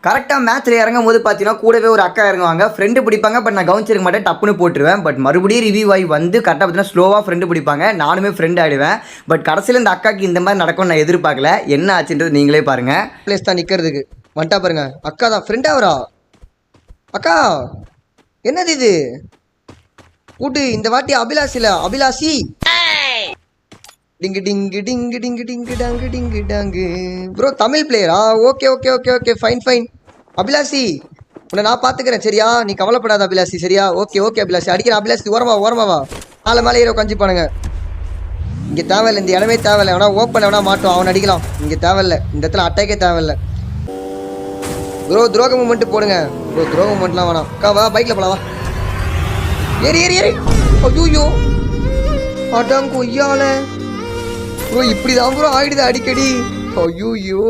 கரெக்டாக மேட்ச்சில் இறங்கும் போது பார்த்தீங்கன்னா கூடவே ஒரு அக்கா இறங்குவாங்க, ஃப்ரெண்டு பிடிப்பாங்க. பட் நான் கவனிச்சிருக்க மாட்டேன், டப்புன்னு போட்டுருவேன். பட் மறுபடியும் ரிவ்யூ ஆகி வந்து கரெக்டாக பார்த்தீங்கன்னா ஸ்லோவாக ஃப்ரெண்டு பிடிப்பாங்க, நானுமே ஃப்ரெண்ட் ஆகிடுவேன். பட் கடைசியில் இந்த அக்காக்கு இந்த மாதிரி நடக்கும்னு நான் எதிர்பார்க்கல. என்ன ஆச்சுன்றது நீங்களே பாருங்கள். பிளேஸ் தான் நிற்கிறதுக்கு வந்துட்டா பாருங்க. அக்கா தான் ஃப்ரெண்ட் ஆகிறா. அக்கா என்னது இது கூட்டு இந்த வாட்டி அபிலாஷில அபிலாஷி டிங்கு டிங்கு டிங்கு டிங்கு டிங்கு டாங்கு டிங்கு டாங்கு. ப்ரோ தமிழ் பிளேயரா? Okay okay okay okay fine fine. அபிலாஷி உன்னை நான் பார்த்துக்கிறேன் சரியா, நீ கவலைப்படாத அபிலாஷி சரியா. ஓகே ஓகே அபிலாஷி அடிக்கிறேன். அபிலாஷி ஓரமா ஓரமாவா, மேலே மேலே ஏறோ கஞ்சிப்பானுங்க. இங்கே தேவையில்லை, இந்த இடமே தேவையில்லை. எவனா ஓப்பன் எவனா மாட்டோம், அவன் அடிக்கலாம். இங்கே தேவையில்லை, இந்த இடத்துல அட்டாக்கே தேவையில்லை. ப்ரோ துரோக மூமெண்ட் போடுங்க ப்ரோ, துரோக மூமெண்ட்லாம் வேணாம். அக்கா வா பைக்கில் போலாம் வா. ஏறி ஏறி ஏறி. ஐயோ அடாங்க கொய்யால ப்ரோ, இப்படி தான் ப்ரோ ஆயிடுது அடிக்கடி. ஐயோ